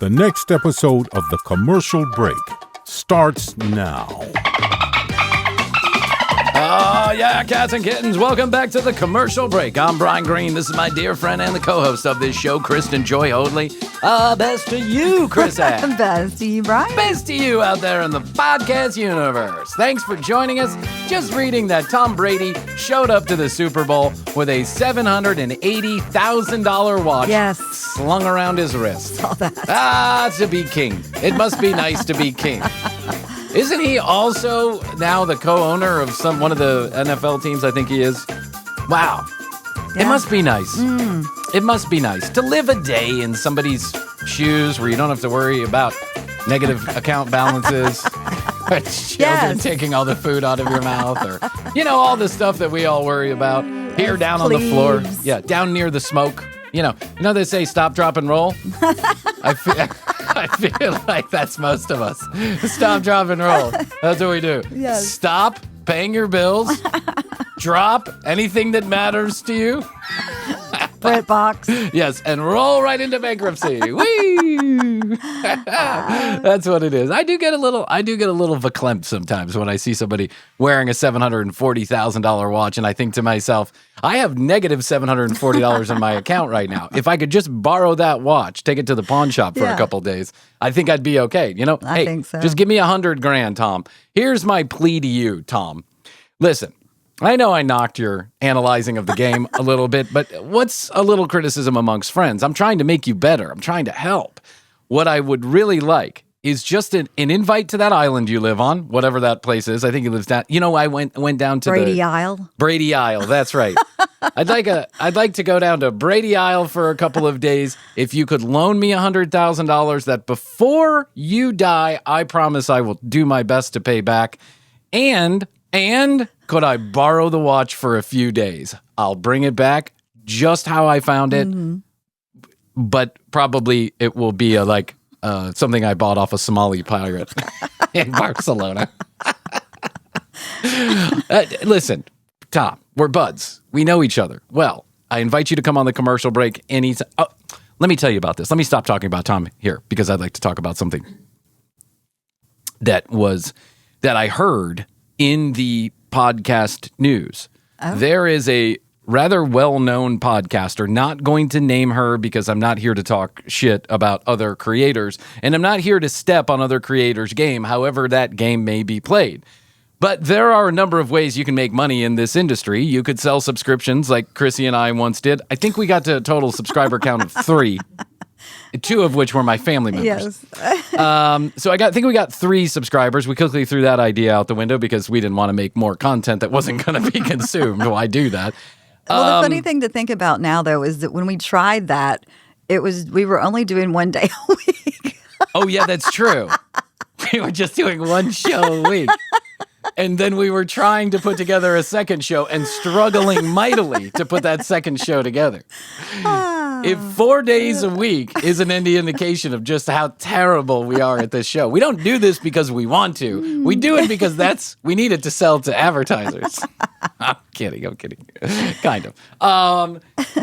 The next episode of The Commercial Break starts now. Oh, yeah, cats and kittens. Welcome back to The Commercial Break. I'm Bryan Green. This is my dear friend and the co-host of this show, Kristen Joy Hoadley. Best to you, Krissy. Best to you, Bryan. Best to you out there in the podcast universe. Thanks for joining us. Just reading that Tom Brady showed up to the Super Bowl with a $780,000 watch slung around his wrist. Saw that. To be king. It must be nice to be king. Isn't he also now the co-owner of one of the NFL teams? I think he is. Wow. Yeah. It must be nice. It must be nice to live a day in somebody's shoes where you don't have to worry about negative account balances, or children taking all the food out of your mouth, or, all the stuff that we all worry about here down on the floor. Yeah, down near the smoke. You know they say stop, drop, and roll? I feel like that's most of us. Stop, drop, and roll. That's what we do. Yes. Stop paying your bills. Drop anything that matters to you. BritBox. Yes, and roll right into bankruptcy. Whee! That's what it is. I do get a little verklempt sometimes when I see somebody wearing a $740,000 watch, and I think to myself, I have negative $740 in my account right now. If I could just borrow that watch, take it to the pawn shop for a couple days, I think I'd be okay. I think so. Just give me $100,000, Tom. Here's my plea to you, Tom. Listen. I know I knocked your analyzing of the game a little bit, but what's a little criticism amongst friends? I'm trying to make you better. I'm trying to help. What I would really like is just an invite to that island you live on, whatever that place is. I think he lives down. I went down to Brady Isle. Brady Isle. That's right. I'd like to go down to Brady Isle for a couple of days. If you could loan me $100,000, that before you die, I promise I will do my best to pay back. And could I borrow the watch for a few days? I'll bring it back just how I found it, but probably it will be something I bought off a Somali pirate in Barcelona. Listen, Tom, we're buds. We know each other well. I invite you to come on the commercial break anytime. Let me tell you about this. Let me stop talking about Tom here because I'd like to talk about something that I heard in the podcast news. There is a rather well-known podcaster, not going to name her because I'm not here to talk shit about other creators, and I'm not here to step on other creators' game, however that game may be played. But there are a number of ways you can make money in this industry. You could sell subscriptions like Krissy and I once did. I think we got to a total subscriber count of 3. 2 of which were my family members. Yes. So I think we got 3 subscribers. We quickly threw that idea out the window because we didn't want to make more content that wasn't going to be consumed. Why do that? Well, the funny thing to think about now, though, is that when we tried that, we were only doing 1 day a week. Oh, yeah, that's true. We were just doing 1 show a week. And then we were trying to put together a second show and struggling mightily to put that second show together. If 4 days a week is an indication of just how terrible we are at this show. We don't do this because we want to. We do it because we need it to sell to advertisers. I'm kidding. Kind of.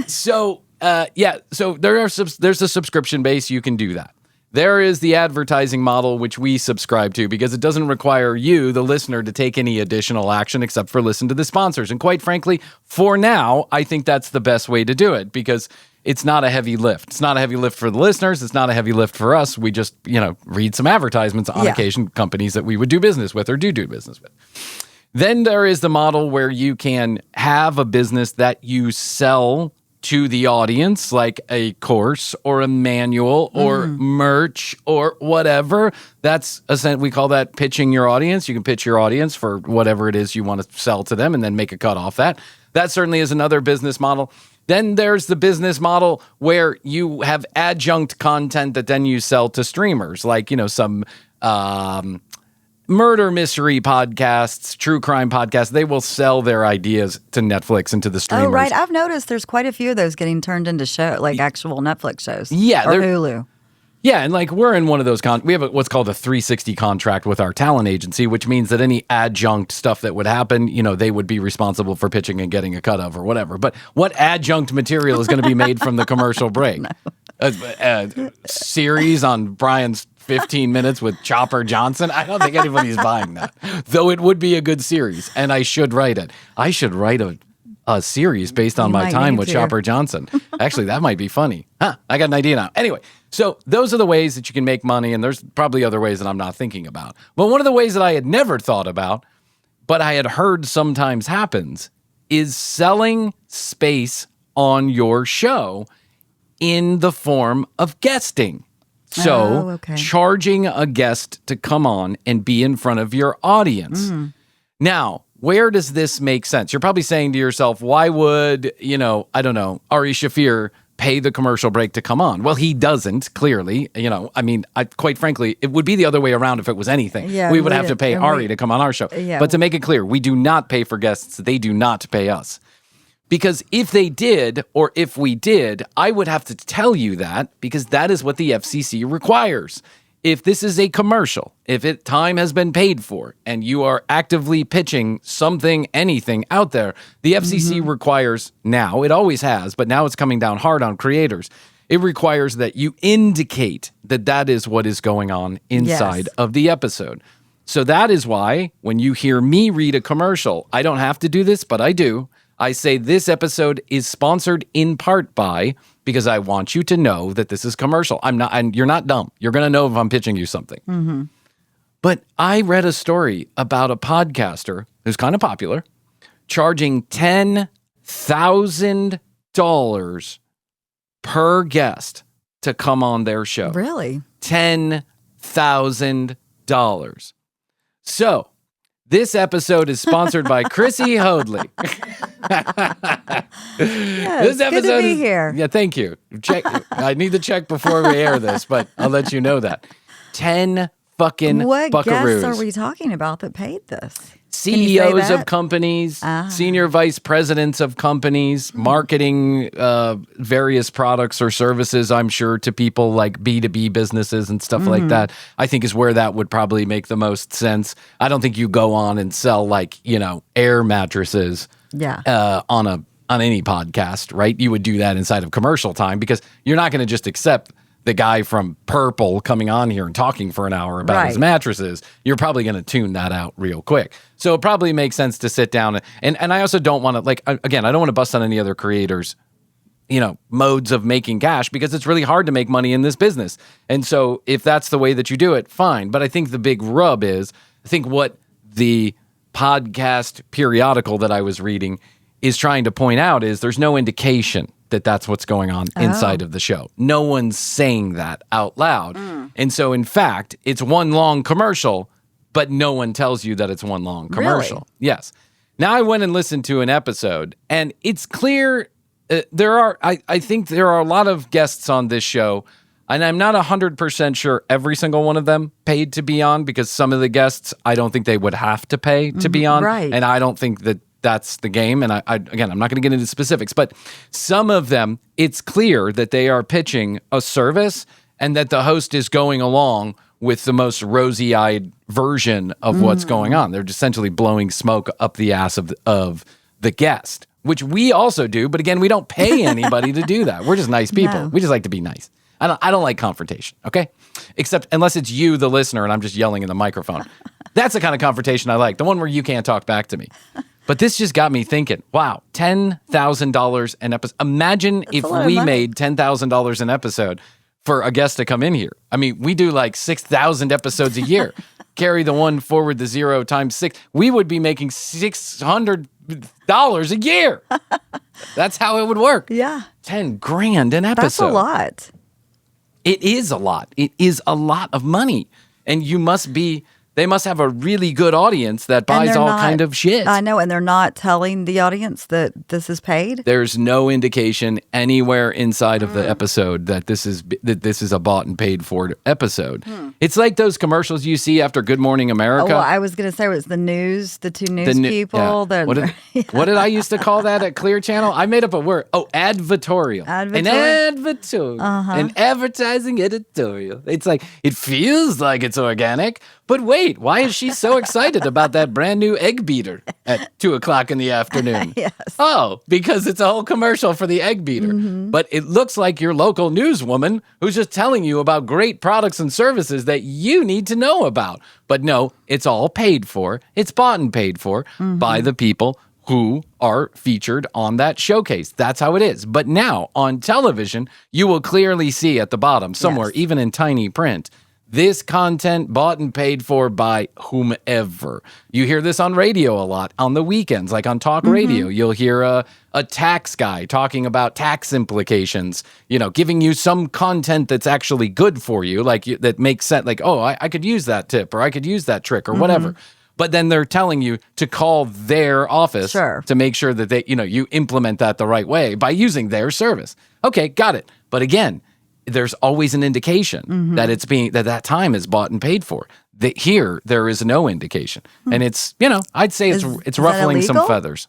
So there's a subscription base. You can do that. There is the advertising model, which we subscribe to because it doesn't require you, the listener, to take any additional action except for listen to the sponsors. And quite frankly, for now, I think that's the best way to do it because it's not a heavy lift. It's not a heavy lift for the listeners. It's not a heavy lift for us. We just, read some advertisements on occasion, companies that we would do business with or do business with. Then there is the model where you can have a business that you sell to the audience, like a course or a manual or merch or whatever. We call that pitching your audience. You can pitch your audience for whatever it is you want to sell to them and then make a cut off that. That certainly is another business model. Then there's the business model where you have adjunct content that then you sell to streamers, like, some murder mystery podcasts, true crime podcasts. They will sell their ideas to Netflix and to the streamers. Oh, right. I've noticed there's quite a few of those getting turned into actual Netflix shows. Yeah. Or Hulu. Yeah, and like we're in one of those we have what's called a 360 contract with our talent agency, which means that any adjunct stuff that would happen, they would be responsible for pitching and getting a cut of or whatever. But what adjunct material is going to be made from the commercial break? A series on Brian's 15 minutes with Chopper Johnson? I don't think anybody's buying that. Though it would be a good series, and I should write it. I should write a series based on my time with Chopper Johnson. Actually, that might be funny. I got an idea now. Anyway, so those are the ways that you can make money, and there's probably other ways that I'm not thinking about. But one of the ways that I had never thought about, but I had heard sometimes happens, is selling space on your show in the form of guesting. So charging a guest to come on and be in front of your audience. Now, where does this make sense? You're probably saying to yourself, why would, I don't know, Ari Shafir pay the commercial break to come on? Well, he doesn't, clearly. Quite frankly, it would be the other way around if it was anything. Yeah, we would have to pay Ari to come on our show. Yeah. But to make it clear, we do not pay for guests. They do not pay us. Because if they did, or if we did, I would have to tell you that, because that is what the FCC requires. If this is a commercial, if time has been paid for, and you are actively pitching something, anything out there, the FCC requires now, it always has, but now it's coming down hard on creators. It requires that you indicate that that is what is going on inside of the episode. So that is why when you hear me read a commercial, I don't have to do this, but I do. I say this episode is sponsored in part by, because I want you to know that this is commercial. You're not dumb. You're going to know if I'm pitching you something. But I read a story about a podcaster who's kind of popular, charging $10,000 per guest to come on their show. Really? $10,000. So, this episode is sponsored by Krissy Hoadley. This episode good to be here. Yeah, thank you. I need to check before we air this, but I'll let you know that. 10 fucking what buckaroos. What guests are we talking about that paid this? CEOs of companies, senior vice presidents of companies, marketing various products or services, I'm sure, to people like B2B businesses and stuff like that, I think is where that would probably make the most sense. I don't think you go on and sell air mattresses on any podcast, right? You would do that inside of commercial time, because you're not going to just accept the guy from Purple coming on here and talking for an hour about his mattresses. You're probably going to tune that out real quick. So it probably makes sense to sit down. And I also don't want to, again, I don't want to bust on any other creators, modes of making cash, because it's really hard to make money in this business. And so if that's the way that you do it, fine. But I think the big rub is, I think what the podcast periodical that I was reading is trying to point out is there's no indication that that's what's going on inside of the show. No one's saying that out loud. And so, in fact, it's one long commercial, but no one tells you that it's one long commercial. Really? Yes. Now, I went and listened to an episode, and it's clear I think there are a lot of guests on this show, and I'm not 100% sure every single one of them paid to be on, because some of the guests, I don't think they would have to pay to be on. Right. And I don't think that that's the game. And again, I'm not going to get into specifics, but some of them, it's clear that they are pitching a service and that the host is going along with the most rosy-eyed version of what's going on. They're essentially blowing smoke up the ass of the guest, which we also do. But again, we don't pay anybody to do that. We're just nice people. No. We just like to be nice. I don't like confrontation, okay? Except unless it's you, the listener, and I'm just yelling in the microphone. That's the kind of confrontation I like, the one where you can't talk back to me. But this just got me thinking, wow, $10,000 an episode. Imagine if we made $10,000 an episode for a guest to come in here. I mean, we do like 6,000 episodes a year. Carry the one forward, the zero times 6. We would be making $600 a year. That's how it would work. Yeah. $10,000 an episode. That's a lot. It is a lot. It is a lot of money. And you must be They must have a really good audience that And buys they're all not- kind of shit. I know, and they're not telling the audience that this is paid. There's no indication anywhere inside of the episode that this is a bought and paid for episode. It's like those commercials you see after Good Morning America. Oh, well, I was going to say it was the news, the two news people. Yeah. What did I used to call that at Clear Channel? I made up a word. Oh, advertorial. An advertorial. An advertising editorial. It's like, it feels like it's organic, but wait, why is she so excited about that brand new egg beater at 2:00 in the afternoon? Yes. Oh, because it's a whole commercial for the egg beater. But it looks like your local newswoman who's just telling you about great products and services that you need to know about. But no, it's all paid for. It's bought and paid for by the people who are featured on that showcase. That's how it is. But now on television, you will clearly see at the bottom somewhere, even in tiny print, this content bought and paid for by whomever. You hear this on radio a lot on the weekends, like on talk radio. You'll hear a tax guy talking about tax implications, giving you some content that's actually good for you, like that makes sense. Like, oh, I could use that tip, or I could use that trick, or whatever. But then they're telling you to call their office to make sure that they, you implement that the right way by using their service. Okay, got it. But again, there's always an indication that it's that time is bought and paid for. Here, there is no indication. And it's, I'd say it's ruffling some feathers.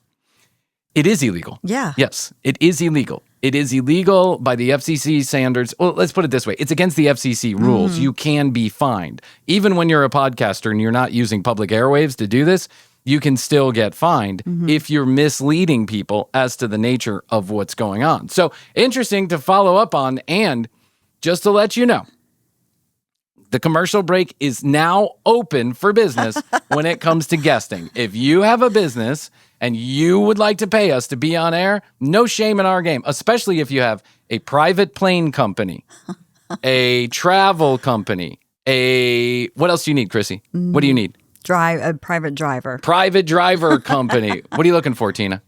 It is illegal. Yeah. Yes, it is illegal. It is illegal by the FCC standards. Well, let's put it this way. It's against the FCC rules. You can be fined. Even when you're a podcaster and you're not using public airwaves to do this, you can still get fined if you're misleading people as to the nature of what's going on. So interesting to follow up on. And just to let you know, the commercial break is now open for business when it comes to guesting. If you have a business and you would like to pay us to be on air, no shame in our game, especially if you have a private plane company, a travel company, what else do you need, Krissy? What do you need? A private driver. Private driver company. What are you looking for, Tina?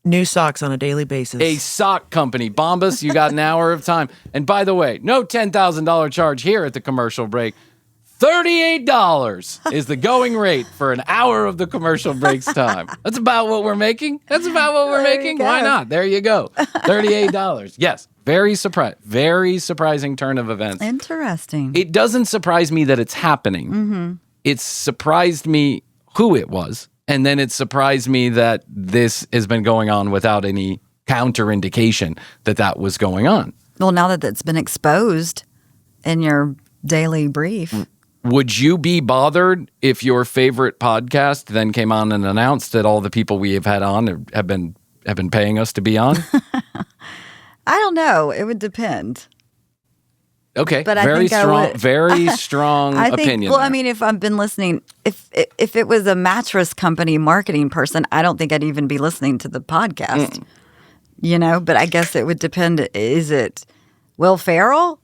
New socks on a daily basis. A sock company. Bombas, you got an hour of time. And by the way, no $10,000 charge here at the commercial break. $38 is the going rate for an hour of the commercial break's time. That's about what we're making. Why not? There you go. $38. Yes. Very surprising turn of events. Interesting. It doesn't surprise me that it's happening. It surprised me who it was. And then it surprised me that this has been going on without any counter indication that was going on. Well, now that it's been exposed in your daily brief. Would you be bothered if your favorite podcast then came on and announced that all the people we have had on have been paying us to be on? I don't know. It would depend. Okay, But I very think I strong, would. very strong I think, opinion. well, there. I mean, if I've been listening, if it was a mattress company marketing person, I don't think I'd even be listening to the podcast. But I guess it would depend. Is it Will Ferrell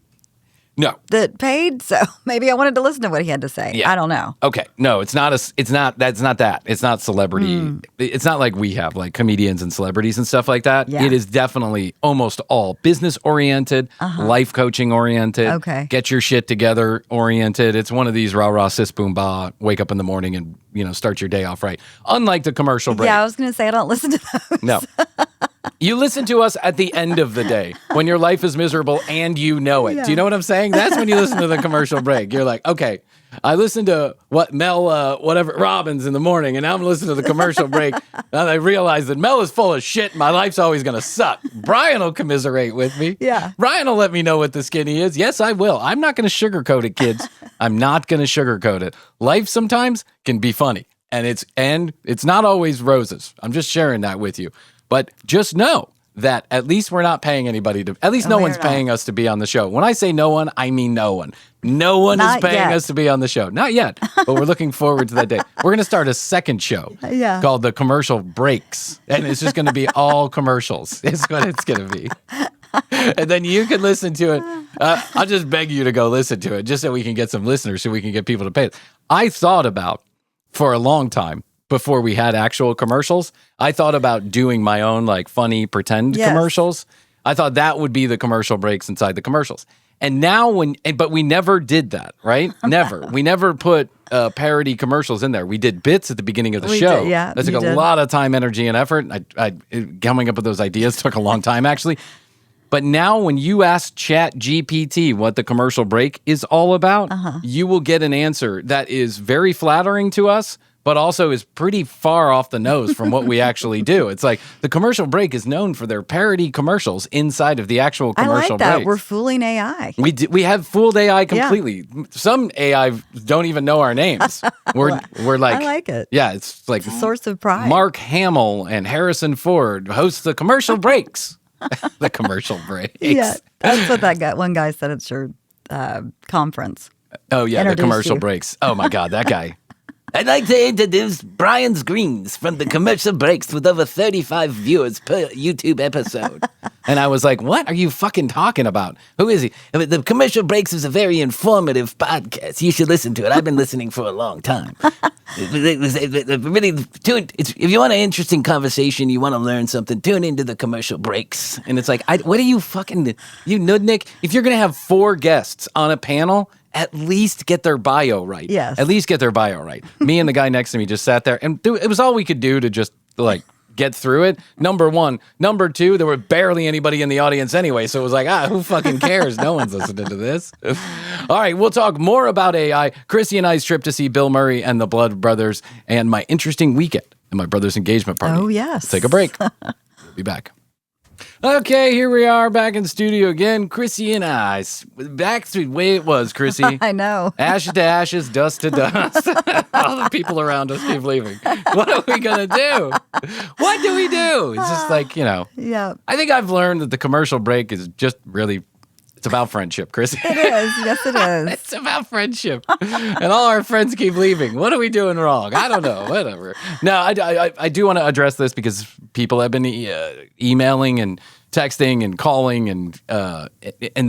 no. that paid? So maybe I wanted to listen to what he had to say. Yeah. I don't know. Okay, no, that's not that. It's not celebrity. It's not like we have like comedians and celebrities and stuff like that. Yeah. It is definitely almost all business oriented, life coaching oriented, Okay. get your shit together oriented. It's one of these rah rah sis boom bah, wake up in the morning and start your day off right. Unlike the commercial break. Yeah, I was going to say I don't listen to those. No. You listen to us at the end of the day when your life is miserable and you know it. Yeah. Do you know what I'm saying? That's when you listen to the commercial break. You're like, okay, I listened to what Mel, whatever, Robbins in the morning, and now I'm listening to the commercial break. And I realize that Mel is full of shit. My life's always going to suck. Brian will commiserate with me. Yeah. Brian will let me know what the skinny is. Yes, I will. I'm not going to sugarcoat it, kids. I'm not going to sugarcoat it. Life sometimes can be funny, and it's not always roses. I'm just sharing that with you. But just know that at least we're not paying anybody to, at least no one's paying us to be on the show. When I say no one, I mean no one. No one is paying us to be on the show. Not yet, but we're looking forward to that day. We're going to start a second show called The Commercial Breaks, and it's just going to be all commercials. It's what it's going to be. And then you can listen to it. I'll just beg you to go listen to it just so we can get some listeners, so we can get people to pay it. I thought about, for a long time, before we had actual commercials, I thought about doing my own like funny pretend commercials. I thought that would be the commercial breaks inside the commercials. And now but we never did that, right? Never. We never put parody commercials in there. We did bits at the beginning of the show. Yeah, that took a lot of time, energy, and effort. Coming up with those ideas took a long time, actually. But now when you ask ChatGPT what the commercial break is all about, you will get an answer that is very flattering to us, but also is pretty far off the nose from what we actually do. It's like the commercial break is known for their parody commercials inside of the actual commercial break. I like that. Breaks. We're fooling AI. We have fooled AI completely. Yeah. Some AI don't even know our names. We're like, I like it. Yeah, it's like a source of pride. Mark Hamill and Harrison Ford host the commercial breaks. The commercial breaks. Yeah, that's what that one guy said at your conference. Oh yeah, the commercial breaks. Oh my God, that guy. I'd like to introduce Bryan Green from the commercial breaks with over 35 viewers per YouTube episode. And I was like, what are you fucking talking about? Who is he? The commercial breaks is a very informative podcast. You should listen to it. I've been listening for a long time. Really, if you want an interesting conversation, you want to learn something, tune into the commercial breaks. And it's like, what are you fucking, you nudnik? If you're going to have 4 guests on a panel, at least get their bio right. Yes. At least get their bio right. Me and the guy next to me just sat there, and it was all we could do to just, like, get through it. Number 1. Number 2, there were barely anybody in the audience anyway, so it was like, who fucking cares? No one's listening to this. All right, we'll talk more about AI, Krissy and I's trip to see Bill Murray and the Blood Brothers, and my interesting weekend and my brother's engagement party. Oh, yes. Let's take a break. We'll be back. Okay, here we are back in studio again. Krissy and I, back to the way it was, Krissy. I know. Ashes to ashes, dust to dust. All the people around us keep leaving. What are we going to do? What do we do? It's just like, Yeah. I think I've learned that the commercial break is just really, it's about friendship, Krissy. It is. Yes, it is. It's about friendship. And all our friends keep leaving. What are we doing wrong? I don't know. Whatever. No, I do want to address this because people have been emailing and texting and calling and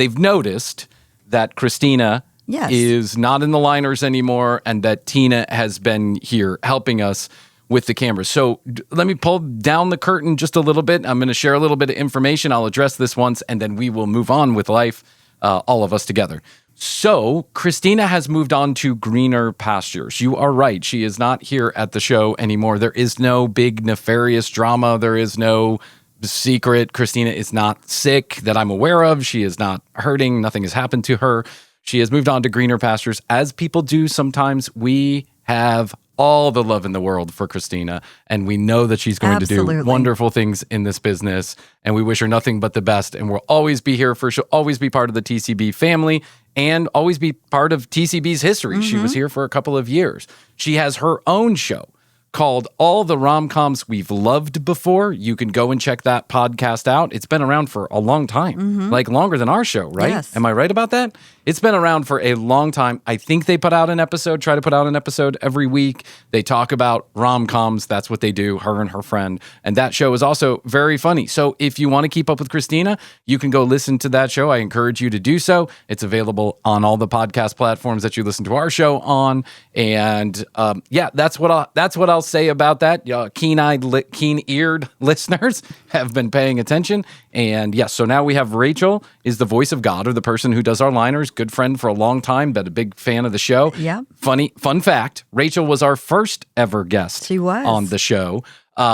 they've noticed that Christina is not in the liners anymore and that Tina has been here helping us with the cameras. So let me pull down the curtain just a little bit. I'm going to share a little bit of information. I'll address this once, and then we will move on with life, all of us together. So Christina has moved on to greener pastures. You are right. She is not here at the show anymore. There is no big nefarious drama. There is no secret. Christina is not sick that I'm aware of. She is not hurting. Nothing has happened to her. She has moved on to greener pastures. As people do sometimes, we have all the love in the world for Christina, and we know that she's going to do wonderful things in this business, and we wish her nothing but the best, and we'll always be here for her. She'll always be part of the TCB family and always be part of TCB's history. Mm-hmm. She was here for a couple of years. She has her own show called All the Rom-Coms We've Loved Before. You can go and check that podcast out. It's been around for a long time, like longer than our show, right? Yes. Am I right about that? It's been around for a long time. I think they try to put out an episode every week. They talk about rom-coms. That's what they do, her and her friend. And that show is also very funny. So if you want to keep up with Christina, you can go listen to that show. I encourage you to do so. It's available on all the podcast platforms that you listen to our show on. And that's what I'll say about that. Keen-eared listeners have been paying attention. And yes, so now we have Rachel is the voice of God, or the person who does our liners. Good friend for a long time, but a big fan of the show. Yeah. Fun fact, Rachel was our first ever guest. She was. On the show. You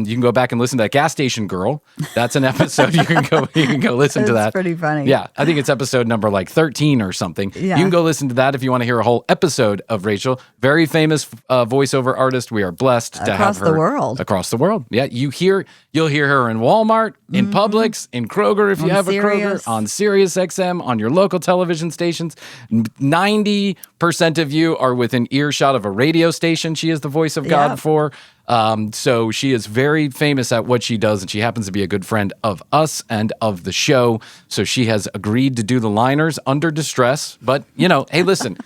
can go back and listen to that Gas Station Girl. That's an episode. You can go listen to that. It's pretty funny. Yeah, I think it's episode number like 13 or something. Yeah. You can go listen to that if you want to hear a whole episode of Rachel. Very famous voiceover artist. We are blessed to have her across the world. Yeah, you'll hear her in Walmart, in Publix, in Kroger if you have a Kroger, on Sirius XM, on your local television stations. 90% of you are within earshot of a radio station. She is the voice of God for. So she is very famous at what she does, and she happens to be a good friend of us and of the show. So she has agreed to do the liners under distress. But, hey, listen,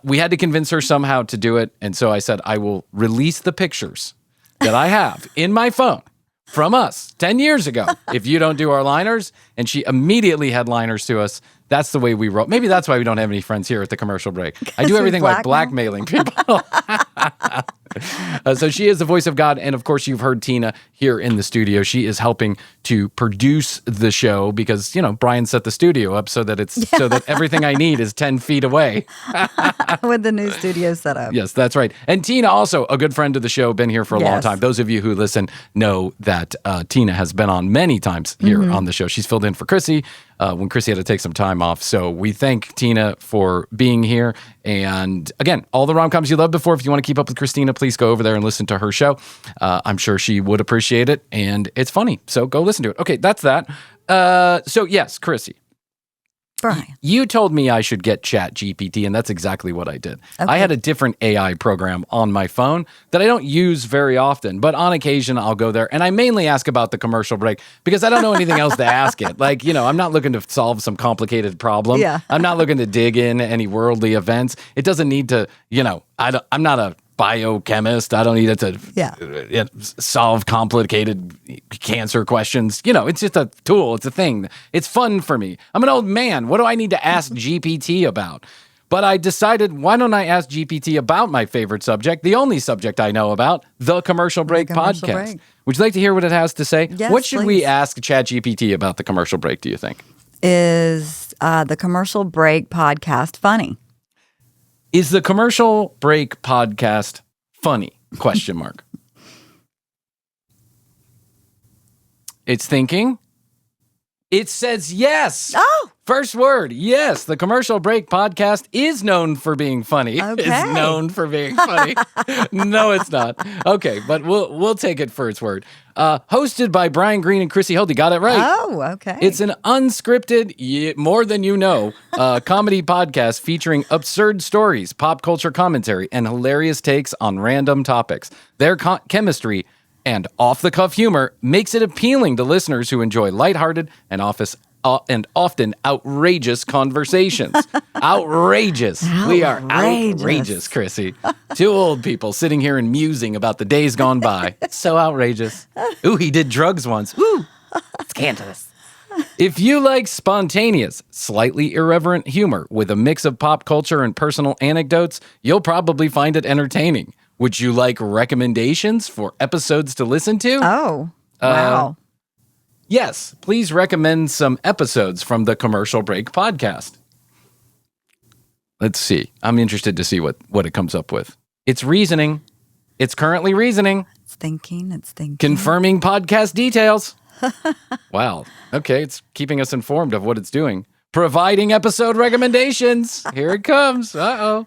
we had to convince her somehow to do it. And so I said, I will release the pictures that I have in my phone from us 10 years ago if you don't do our liners. And she immediately had liners to us. That's the way we roll. Maybe that's why we don't have any friends here at the commercial break. I do everything like blackmailing people. So she is the voice of God. And of course, you've heard Tina here in the studio. She is helping to produce the show because, Bryan set the studio up so that so that everything I need is 10 feet away. With the new studio setup. Yes, that's right. And Tina, also a good friend of the show, been here for a long Yes. time. Those of you who listen know that Tina has been on many times here on the show. She's filled in for Krissy when Krissy had to take some time off. So we thank Tina for being here. And again, all the rom-coms you loved before, if you want to keep up with Christina, please go over there and listen to her show. I'm sure she would appreciate it. And it's funny. So go listen to it. Okay, that's that. So yes, Krissy. Bryan. You told me I should get ChatGPT, and that's exactly what I did. Okay. I had a different AI program on my phone that I don't use very often, but on occasion I'll go there, and I mainly ask about the commercial break because I don't know anything else to ask it. Like, I'm not looking to solve some complicated problem. Yeah. I'm not looking to dig in any worldly events. It doesn't need to, I'm not a biochemist. I don't need it to solve complicated cancer questions. It's just a tool. It's a thing. It's fun for me. I'm an old man. What do I need to ask GPT about? But I decided, why don't I ask GPT about my favorite subject, the only subject I know about, the Commercial Break Commercial podcast. Break. Would you like to hear what it has to say? Yes, What should we please. ask ChatGPT about the commercial break, do you think? Is the Commercial Break podcast funny? Is the Commercial Break podcast funny? Question mark. It's thinking. It says yes. Oh. First word, yes. The Commercial Break podcast is known for being funny. Okay. It's known for being funny. No, it's not. Okay, but we'll take it for its word. Hosted by Bryan Green and Krissy Hoadley. Got it right. Oh, okay. It's an unscripted, more than you know, comedy podcast featuring absurd stories, pop culture commentary, and hilarious takes on random topics. Their chemistry and off-the-cuff humor makes it appealing to listeners who enjoy lighthearted and often outrageous conversations. Outrageous. We are outrageous, Krissy. Two old people sitting here and musing about the days gone by. It's so outrageous. Ooh, he did drugs once. Ooh, scandalous. If you like spontaneous, slightly irreverent humor with a mix of pop culture and personal anecdotes, you'll probably find it entertaining. Would you like recommendations for episodes to listen to? Oh, wow. Yes, please recommend some episodes from the Commercial Break podcast. Let's see. I'm interested to see what it comes up with. It's reasoning. It's currently reasoning. It's thinking. Confirming podcast details. Wow. Okay, it's keeping us informed of what it's doing. Providing episode recommendations. Here it comes. Uh-oh.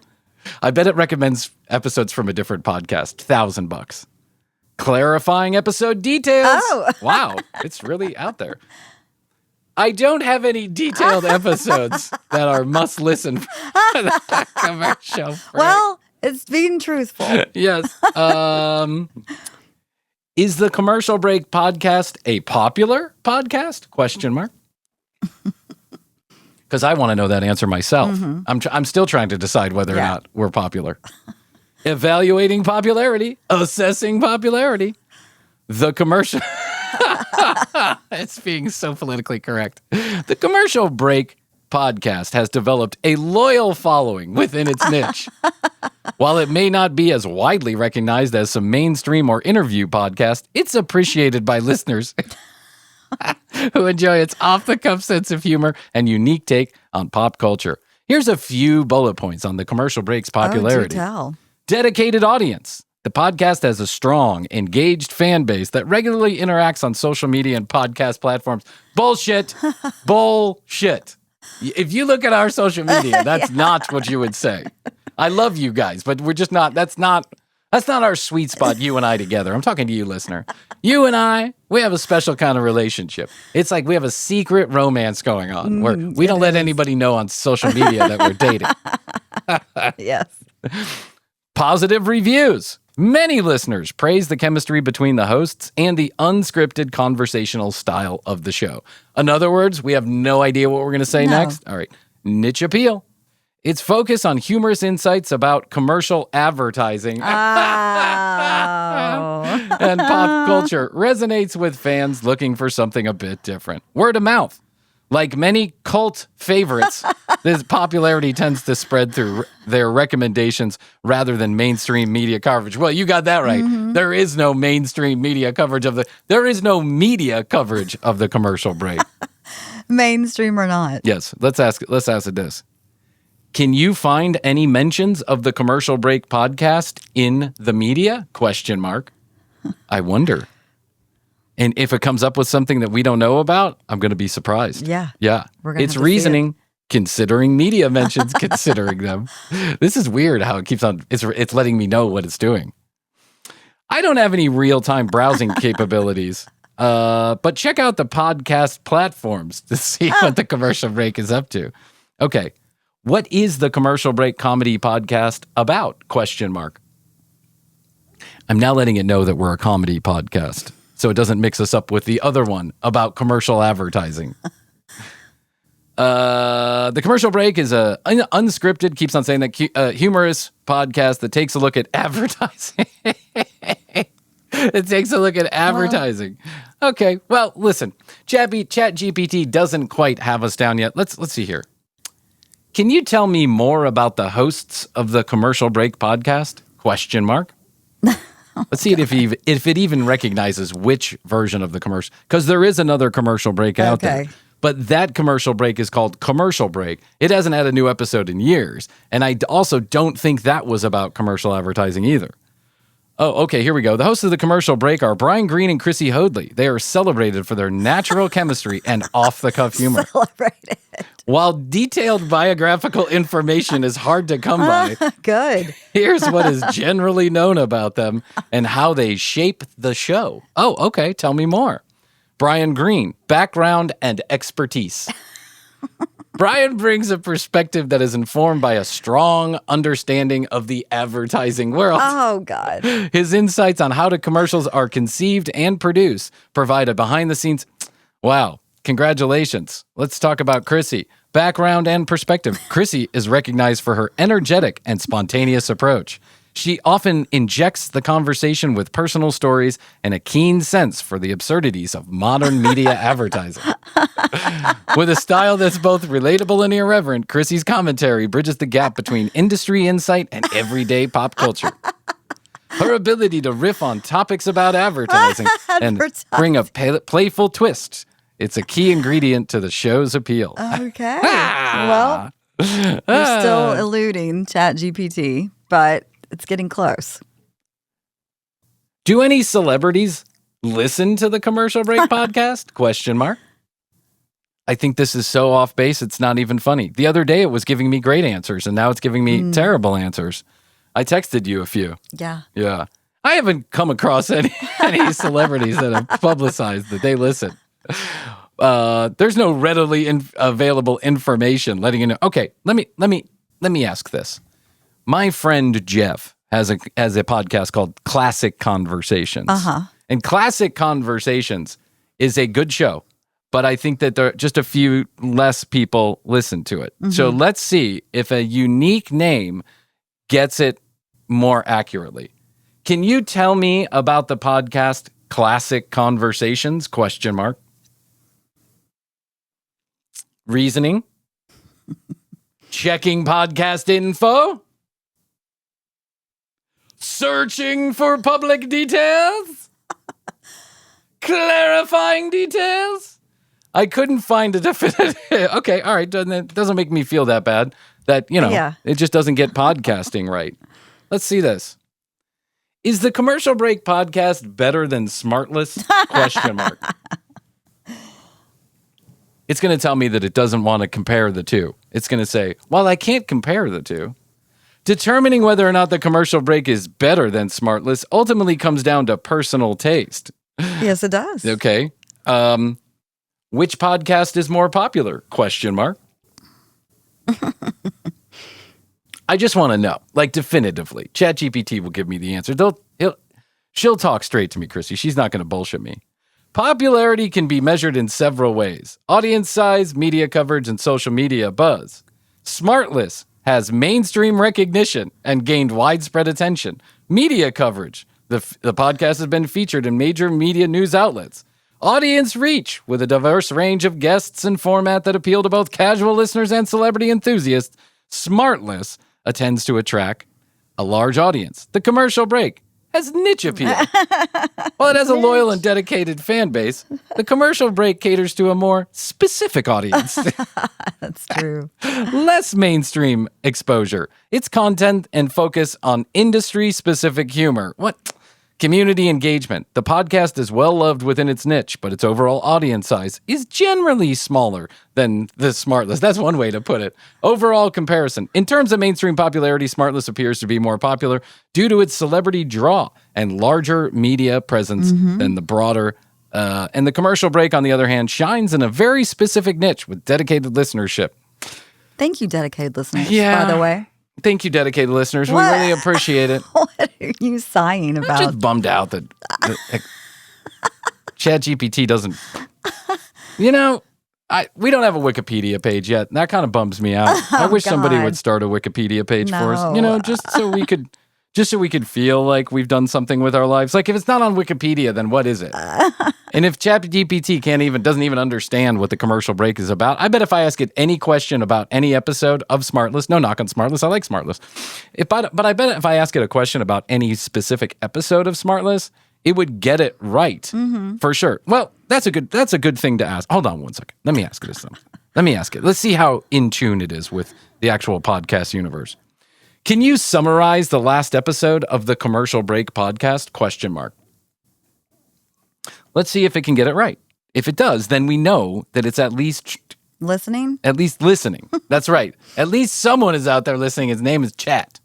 I bet it recommends episodes from a different podcast. $1,000. Clarifying episode details. Oh. Wow. It's really out there. I don't have any detailed episodes that are must listen for the commercial break. Well, it's being truthful. Yes. Is the Commercial Break podcast a popular podcast? Question mark. Because I want to know that answer myself. I'm still trying to decide whether or not we're popular. Evaluating popularity, assessing popularity. The commercial. It's being so politically correct. The Commercial Break podcast has developed a loyal following within its niche. While it may not be as widely recognized as some mainstream or interview podcasts, it's appreciated by listeners who enjoy its off-the-cuff sense of humor and unique take on pop culture. Here's a few bullet points on the Commercial Break's popularity. Oh, do tell. Dedicated audience. The podcast has a strong, engaged fan base that regularly interacts on social media and podcast platforms. Bullshit. Bullshit. If you look at our social media, that's not what you would say. I love you guys, but we're just not, that's not our sweet spot, you and I together. I'm talking to you, listener. You and I, we have a special kind of relationship. It's like we have a secret romance going on where we don't let anybody know on social media that we're dating. Yes. Positive reviews. Many listeners praise the chemistry between the hosts and the unscripted conversational style of the show. In other words, we have no idea what we're going to say next. All right. Niche appeal. Its focus on humorous insights about commercial advertising Oh. and pop culture resonates with fans looking for something a bit different. Word of mouth. Like many cult favorites, this popularity tends to spread through their recommendations rather than mainstream media coverage. Well, you got that right. There is no mainstream media coverage there is no media coverage of the commercial break. Mainstream or not. Yes, let's ask it this. Can you find any mentions of the commercial break podcast in the media? ? I wonder. And if it comes up with something that we don't know about, I'm going to be surprised. Yeah. Yeah. We're gonna It's have to see reasoning, considering media mentions, considering them. This is weird how it keeps on, it's letting me know what it's doing. I don't have any real-time browsing capabilities, but check out the podcast platforms to see what the commercial break is up to. Okay. What is the commercial break comedy podcast about? ? I'm now letting it know that we're a comedy podcast, so it doesn't mix us up with the other one about commercial advertising. The commercial break is a unscripted, keeps on saying that, humorous podcast that takes a look at advertising. It takes a look at advertising. Okay, well, listen, ChatGPT doesn't quite have us down yet. Let's see here. Can you tell me more about the hosts of the commercial break podcast? ? Let's see if it even recognizes which version of the commercial, because there is another commercial break out there. But that commercial break is called Commercial Break. It hasn't had a new episode in years. And I also don't think that was about commercial advertising either. Oh, okay, here we go. The hosts of the commercial break are Bryan Green and Krissy Hoadley. They are celebrated for their natural chemistry and off-the-cuff humor. Celebrated. While detailed biographical information is hard to come by, Good. here's what is generally known about them and how they shape the show. Oh, okay, tell me more. Bryan Green, background and expertise. Bryan brings a perspective that is informed by a strong understanding of the advertising world. Oh, God. His insights on how the commercials are conceived and produced provide a behind-the-scenes... Wow, congratulations. Let's talk about Krissy. Background and perspective. Krissy is recognized for her energetic and spontaneous approach. She often injects the conversation with personal stories and a keen sense for the absurdities of modern media advertising. With a style that's both relatable and irreverent, Krissy's commentary bridges the gap between industry insight and everyday pop culture. Her ability to riff on topics about advertising and bring a playful twist. It's a key ingredient to the show's appeal. Okay. Well, we're still eluding ChatGPT, but it's getting close. Do any celebrities listen to the Commercial Break podcast? ? I think this is so off base, it's not even funny. The other day it was giving me great answers, and now it's giving me terrible answers. I texted you a few. Yeah. Yeah. I haven't come across any celebrities that have publicized that they listen. There's no readily available information letting you know. Okay, let me ask this. My friend Jeff has a podcast called Classic Conversations. And Classic Conversations is a good show, but I think that there are just a few less people listen to it. So let's see if a unique name gets it more accurately. Can you tell me about the podcast Classic Conversations? ? Reasoning? Checking podcast info? Searching for public details? Clarifying details? I couldn't find a definitive... Okay, all right. It doesn't make me feel that bad. That, It just doesn't get podcasting right. Let's see this. Is the Commercial Break podcast better than Smartless? ? It's going to tell me that it doesn't want to compare the two. It's going to say, well, I can't compare the two. Determining whether or not the Commercial Break is better than Smartless ultimately comes down to personal taste. Yes, it does. Okay. Which podcast is more popular? ? I just want to know, like definitively. ChatGPT will give me the answer. She'll talk straight to me, Krissy. She's not going to bullshit me. Popularity can be measured in several ways. Audience size, media coverage, and social media buzz. Smartless has mainstream recognition and gained widespread attention. Media coverage. The podcast has been featured in major media news outlets. Audience reach, with a diverse range of guests and format that appeal to both casual listeners and celebrity enthusiasts, Smartless attends to attract a large audience. The Commercial Break has niche appeal. While it has a loyal and dedicated fan base, the Commercial Break caters to a more specific audience. That's true. Less mainstream exposure. Its content and focus on industry-specific humor. What? Community engagement. The podcast is well loved within its niche, but its overall audience size is generally smaller than the Smartless. That's one way to put it. Overall comparison. In terms of mainstream popularity, Smartless appears to be more popular due to its celebrity draw and larger media presence than the broader. And the Commercial Break, on the other hand, shines in a very specific niche with dedicated listenership. Thank you, dedicated listeners, Yeah. by the way. Thank you, dedicated listeners. What? We really appreciate it. What are you sighing I'm about? just bummed out that ChatGPT doesn't. We don't have a Wikipedia page yet. That kind of bums me out. I wish somebody God. would start a Wikipedia page for us. No. Just so we could feel like we've done something with our lives. Like if it's not on Wikipedia, then what is it? And if ChatGPT doesn't even understand what the Commercial Break is about, I bet if I ask it any question about any episode of Smartless, no knock on Smartless, I like Smartless. But I bet if I ask it a question about any specific episode of Smartless, it would get it right for sure. Well, that's a good thing to ask. Hold on one second. Let me ask it this. Let me ask it. Let's see how in tune it is with the actual podcast universe. Can you summarize the last episode of the Commercial Break podcast? ? Let's see if it can get it right. If it does, then we know that it's at least Listening? listening. That's right. At least someone is out there listening. His name is Chat.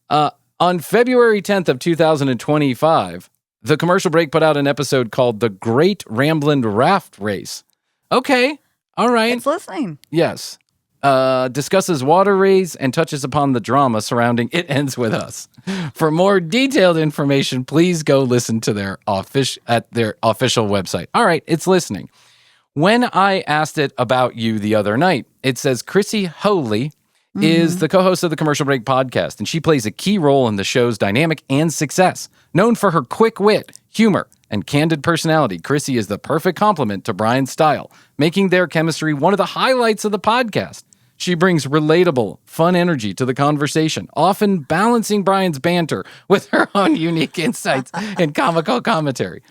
On February 10th of 2025, the Commercial Break put out an episode called The Great Ramblin' Raft Race. Okay. All right. It's listening. Yes. Discusses water rays and touches upon the drama surrounding It Ends With Us. For more detailed information, please go listen to their official website. All right, it's listening. When I asked it about you the other night, it says Krissy Hoadley is the co-host of the Commercial Break podcast, and she plays a key role in the show's dynamic and success. Known for her quick wit, humor, and candid personality, Krissy is the perfect complement to Bryan's style, making their chemistry one of the highlights of the podcast. She brings relatable, fun energy to the conversation, often balancing Bryan's banter with her own unique insights and comical commentary.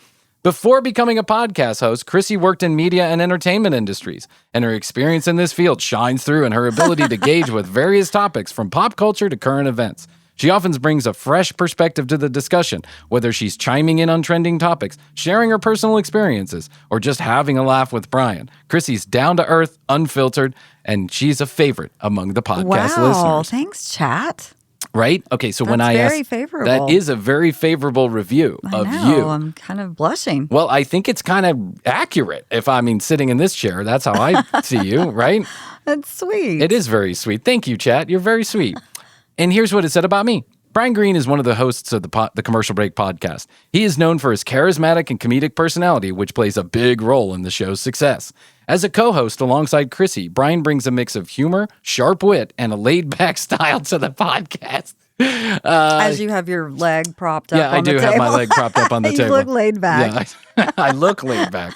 Before becoming a podcast host, Krissy worked in media and entertainment industries, and her experience in this field shines through in her ability to gauge with various topics from pop culture to current events. She often brings a fresh perspective to the discussion, whether she's chiming in on trending topics, sharing her personal experiences, or just having a laugh with Bryan. Krissy's down-to-earth, unfiltered, and she's a favorite among the podcast Wow. listeners. Thanks, Chat. Right? Okay, so when That's I very asked, favorable. that is a very favorable review of I know. you. I'm kind of blushing. Well, I think it's kind of accurate. Sitting in this chair, that's how I see you, right? That's sweet. It is very sweet. Thank you, Chat. You're very sweet. And here's what it said about me. Bryan Green is one of the hosts of the Commercial Break podcast. He is known for his charismatic and comedic personality, which plays a big role in the show's success. As a co-host alongside Krissy, Bryan brings a mix of humor, sharp wit, and a laid-back style to the podcast. As you have your leg propped up Yeah, on I the do table. have my leg propped up on the You table. look laid back. Yeah, I look laid back.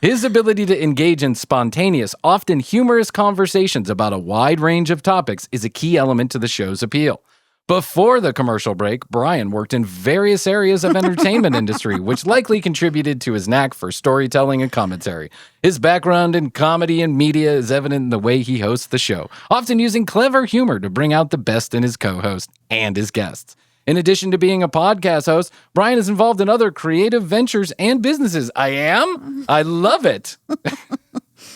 His ability to engage in spontaneous, often humorous conversations about a wide range of topics is a key element to the show's appeal. Before the Commercial Break, Bryan worked in various areas of entertainment industry, which likely contributed to his knack for storytelling and commentary. His background in comedy and media is evident in the way he hosts the show, often using clever humor to bring out the best in his co-host and his guests. In addition to being a podcast host, Bryan is involved in other creative ventures and businesses. I love it.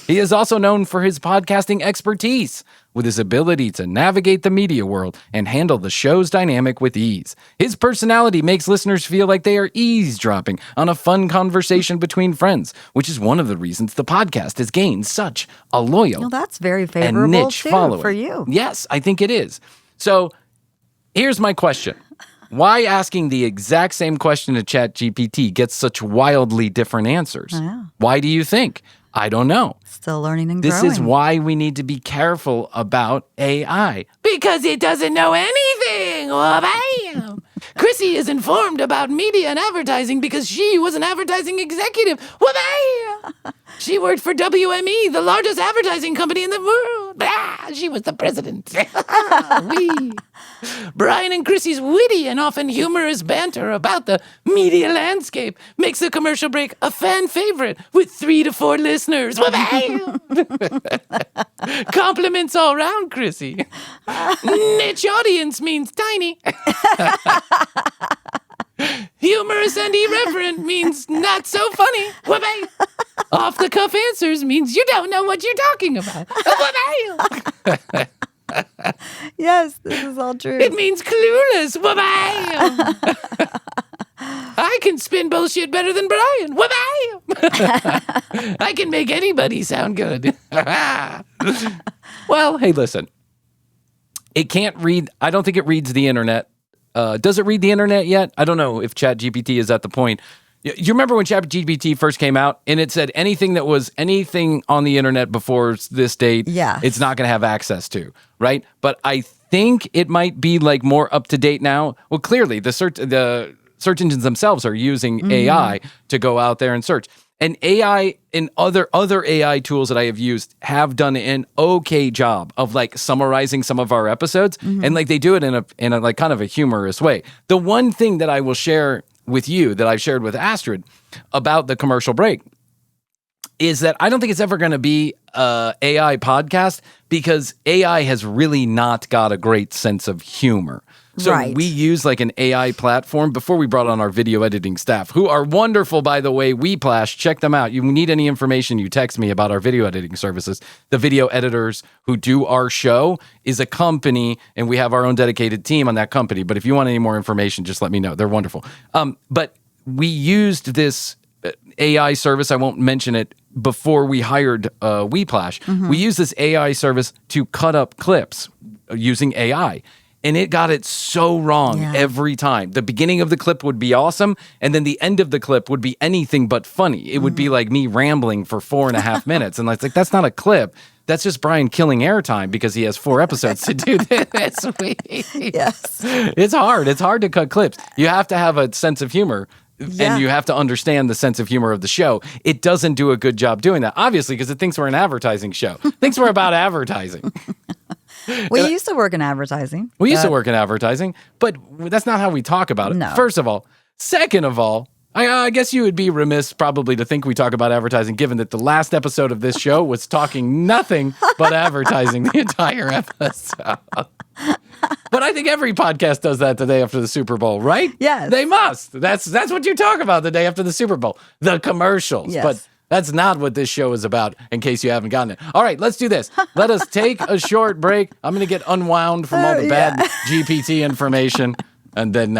He is also known for his podcasting expertise, with his ability to navigate the media world and handle the show's dynamic with ease. His personality makes listeners feel like they are eavesdropping on a fun conversation between friends, which is one of the reasons the podcast has gained such a loyal Well, that's very and favorable niche too following. for you. Yes, I think it is. So here's my question. Why asking the exact same question to ChatGPT gets such wildly different answers? Yeah. Why do you think? I don't know. Still learning and This growing. is why we need to be careful about AI. Because it doesn't know anything. Well, bam. Krissy is informed about media and advertising because she was an advertising executive. Whoopee! She worked for WME, the largest advertising company in the world. She was the president. Wee. Bryan and Krissy's witty and often humorous banter about the media landscape makes The Commercial Break a fan favorite with 3 to 4 listeners. Compliments all round, Krissy. Niche audience means tiny. Humorous and irreverent means not so funny. Whoopee. Off-the-cuff answers means you don't know what you're talking about. Whoopee. Yes, this is all true. It means clueless. Whoopee. I can spin bullshit better than Bryan. Whoopee. I can make anybody sound good. Well, hey, listen. It can't read. I don't think it reads the internet. Does it read the internet yet? I don't know if ChatGPT is at the point. You remember when ChatGPT first came out and it said anything that was anything on the internet before this date, Yes. it's not going to have access to, right? But I think it might be like more up to date now. Well, clearly the search engines themselves are using AI to go out there and search. And AI and other AI tools that I have used have done an okay job of like summarizing some of our episodes, and like they do it in a like kind of a humorous way. The one thing that I will share with you that I've shared with Astrid about The Commercial Break is that I don't think it's ever going to be a AI podcast because AI has really not got a great sense of humor. So Right. we use like an AI platform before we brought on our video editing staff, who are wonderful, by the way. Weplash, check them out. You need any information, you text me about our video editing services. The video editors who do our show is a company, and we have our own dedicated team on that company. But if you want any more information, just let me know. They're wonderful. But we used this AI service, I won't mention it, before we hired Weplash. We used this AI service to cut up clips using AI. And it got it so wrong every time. The beginning of the clip would be awesome, and then the end of the clip would be anything but funny. It would be like me rambling for 4.5 minutes. And it's like, that's not a clip. That's just Bryan killing airtime because he has 4 episodes to do this week. Yes. It's hard. It's hard to cut clips. You have to have a sense of humor. Yeah. And you have to understand the sense of humor of the show. It doesn't do a good job doing that, obviously, because it thinks we're an advertising show. It thinks we're about advertising. We used to work in advertising. We used to work in advertising, but that's not how we talk about it. No. First of all. Second of all, I guess you would be remiss probably to think we talk about advertising, given that the last episode of this show was talking nothing but advertising the entire episode. But I think every podcast does that the day after the Super Bowl, right? Yes. They must. That's what you talk about the day after the Super Bowl, the commercials. Yes. But that's not what this show is about, in case you haven't gotten it. All right, let's do this. Let us take a short break. I'm going to get unwound from all the bad GPT information. And then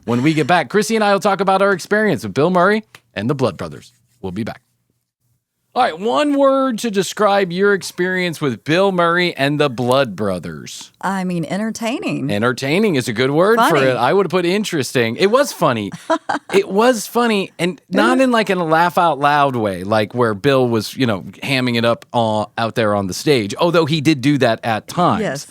when we get back, Krissy and I will talk about our experience with Bill Murray and the Blood Brothers. We'll be back. All right, one word to describe your experience with Bill Murray and the Blood Brothers. I mean, entertaining. Entertaining is a good word for Funny. it. I would have put interesting. It was funny. It was funny, and not in like in a laugh out loud way, like where Bill was, hamming it up out there on the stage. Although he did do that at times. Yes.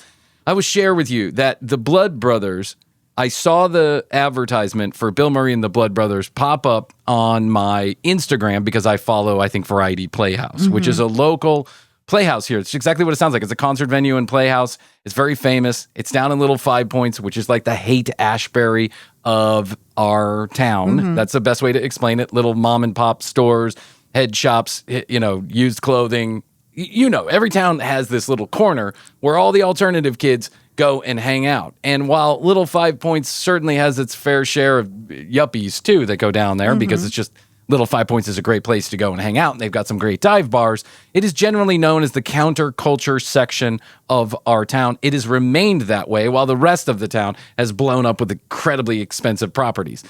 I will share with you that the Blood Brothers, I saw the advertisement for Bill Murray and the Blood Brothers pop up on my Instagram because I follow, I think, Variety Playhouse, which is a local playhouse here. It's exactly what it sounds like. It's a concert venue and playhouse. It's very famous. It's down in Little 5 Points, which is like the Haight-Ashbury of our town. That's the best way to explain it. Little mom and pop stores, head shops, used clothing. Every town has this little corner where all the alternative kids go and hang out. And while Little 5 Points certainly has its fair share of yuppies too that go down there because it's just Little 5 Points is a great place to go and hang out, and they've got some great dive bars. It is generally known as the counterculture section of our town. It has remained that way while the rest of the town has blown up with incredibly expensive properties.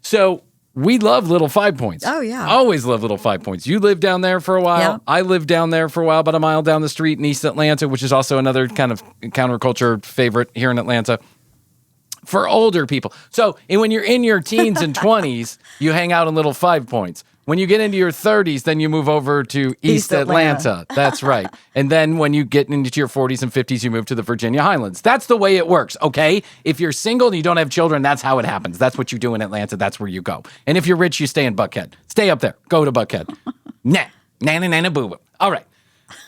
So we love Little 5 Points. Oh, yeah. Always love Little 5 Points. You lived down there for a while. Yeah. I lived down there for a while, about a mile down the street in East Atlanta, which is also another kind of counterculture favorite here in Atlanta for older people. So when you're in your teens and 20s, you hang out in Little 5 Points. When you get into your 30s, then you move over to East Atlanta. That's right. And then when you get into your 40s and 50s, you move to the Virginia Highlands. That's the way it works, okay? If you're single and you don't have children, that's how it happens. That's what you do in Atlanta. That's where you go. And if you're rich, you stay in Buckhead. Stay up there. Go to Buckhead. Nana, boo-boo. All right.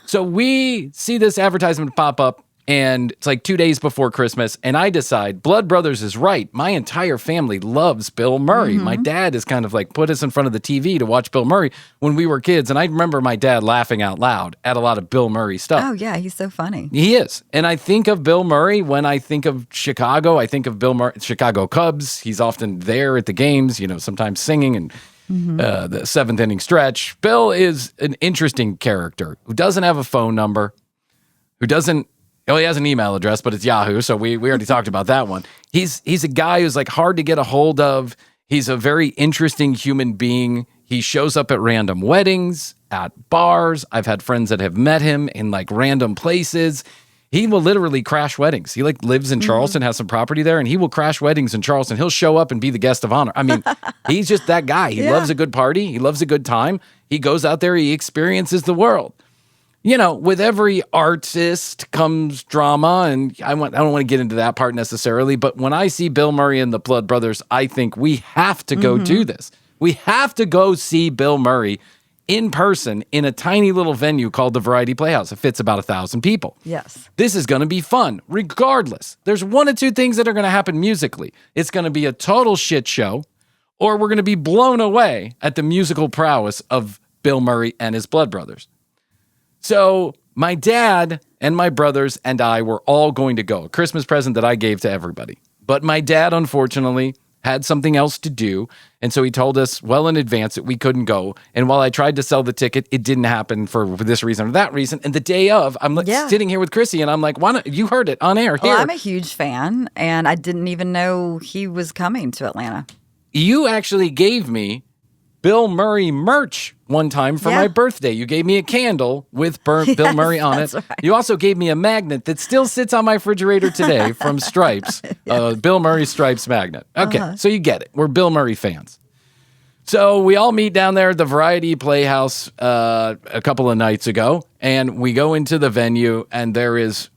So we see this advertisement pop up, and it's like 2 days before Christmas, and I decide Blood Brothers is right. My entire family loves Bill Murray. My dad has kind of like put us in front of the TV to watch Bill Murray when we were kids, and I remember my dad laughing out loud at a lot of Bill Murray stuff. Oh, yeah, he's so funny. He is. And I think of Bill Murray when I think of Chicago. I think of Bill Murray, Chicago Cubs. He's often there at the games, sometimes singing and the seventh inning stretch. Bill is an interesting character who doesn't have a phone number, he has an email address, but it's Yahoo, so we already talked about that one. He's a guy who's like hard to get a hold of. He's a very interesting human being. He shows up at random weddings, at bars. I've had friends that have met him in like random places. He will literally crash weddings. He like lives in Charleston, has some property there, and he will crash weddings in Charleston. He'll show up and be the guest of honor. I mean, he's just that guy. He loves a good party. He loves a good time. He goes out there. He experiences the world. With every artist comes drama, and I don't want to get into that part necessarily, but when I see Bill Murray and the Blood Brothers, I think we have to go do this. We have to go see Bill Murray in person in a tiny little venue called the Variety Playhouse. It fits about 1,000 people. Yes. This is going to be fun, regardless. There's one of two things that are going to happen musically. It's going to be a total shit show, or we're going to be blown away at the musical prowess of Bill Murray and his Blood Brothers. So my dad and my brothers and I were all going to go, a Christmas present that I gave to everybody. But my dad, unfortunately, had something else to do, and so he told us well in advance that we couldn't go. And while I tried to sell the ticket, it didn't happen for this reason or that reason. And the day of, I'm sitting here with Krissy, and I'm like, "Why not? You heard it on air here." Well, I'm a huge fan, and I didn't even know he was coming to Atlanta. You actually gave me Bill Murray merch one time for my birthday. You gave me a candle with Bill Murray on it. Right. You also gave me a magnet that still sits on my refrigerator today from Stripes, Bill Murray Stripes magnet. Okay, so you get it. We're Bill Murray fans. So we all meet down there at the Variety Playhouse a couple of nights ago, and we go into the venue, and there is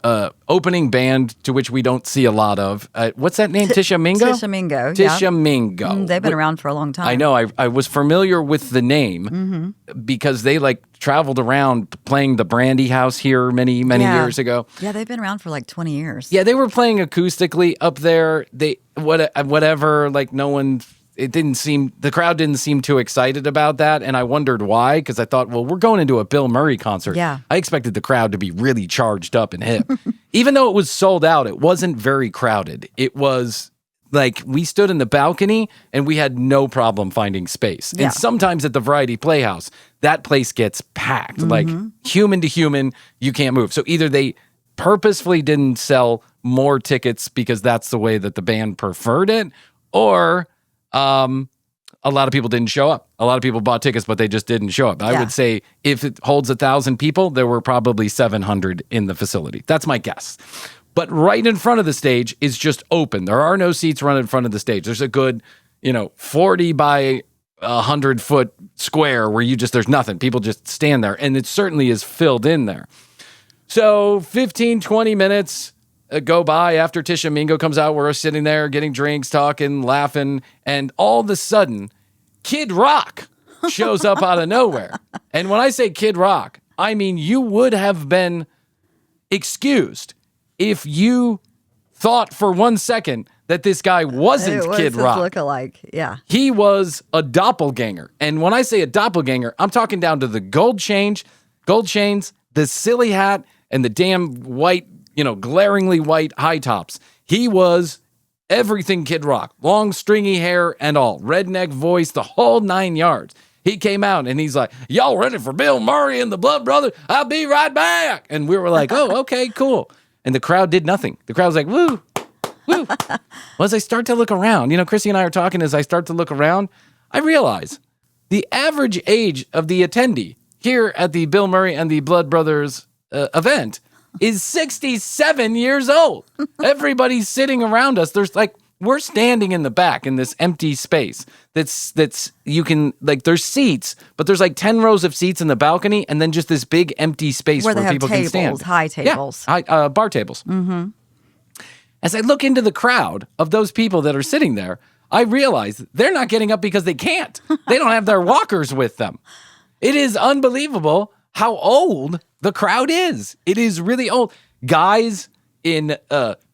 opening band to which we don't see a lot of. What's that name? Tisha Mingo? Tisha Mingo. Tisha Mingo. They've been around for a long time. I know. I was familiar with the name because they like traveled around playing the Brandy House here many years ago. Yeah, they've been around for like 20 years. Yeah, they were playing acoustically up there. Whatever. Like no one. The crowd didn't seem too excited about that, and I wondered why, because I thought, well, we're going into a Bill Murray concert. Yeah. I expected the crowd to be really charged up and hip. Even though it was sold out, it wasn't very crowded. It was like we stood in the balcony, and we had no problem finding space. Yeah. And sometimes at the Variety Playhouse, that place gets packed. Like human to human, you can't move. So either they purposefully didn't sell more tickets because that's the way that the band preferred it, or a lot of people didn't show up. A lot of people bought tickets, but they just didn't show up. I would say if it holds 1,000 people, there were probably 700 in the facility. That's my guess. But right in front of the stage is just open. There are no seats right in front of the stage. There's a good, 40 by 100-foot square where there's nothing. People just stand there, and it certainly is filled in there. So 15, 20 minutes go by after Tisha Mingo comes out. We're sitting there getting drinks, talking, laughing, and all of a sudden, Kid Rock shows up out of nowhere. And when I say Kid Rock, I mean you would have been excused if you thought for 1 second that this guy wasn't Kid Rock. Look-alike, yeah. He was a doppelganger. And when I say a doppelganger, I'm talking down to the gold chains, the silly hat, and the damn white, glaringly white high tops. He was everything Kid Rock. Long, stringy hair and all. Redneck voice, the whole 9 yards. He came out and he's like, "Y'all ready for Bill Murray and the Blood Brothers? I'll be right back." And we were like, "Oh, okay, cool." And the crowd did nothing. The crowd was like, "Woo, woo." Well, as I start to look around, Krissy and I are talking, as I start to look around, I realize the average age of the attendee here at the Bill Murray and the Blood Brothers event is 67 years old. Everybody's sitting around us. There's like we're standing in the back in this empty space that's you can, like, there's seats, but there's like 10 rows of seats in the balcony and then just this big empty space Where where they have people tables, can stand. high tables. Yeah, bar tables. Mm-hmm. As I look into the crowd of those people that are sitting there, I realize they're not getting up because they can't. They don't have their walkers with them. It is unbelievable how old the crowd is. It is really old. Guys in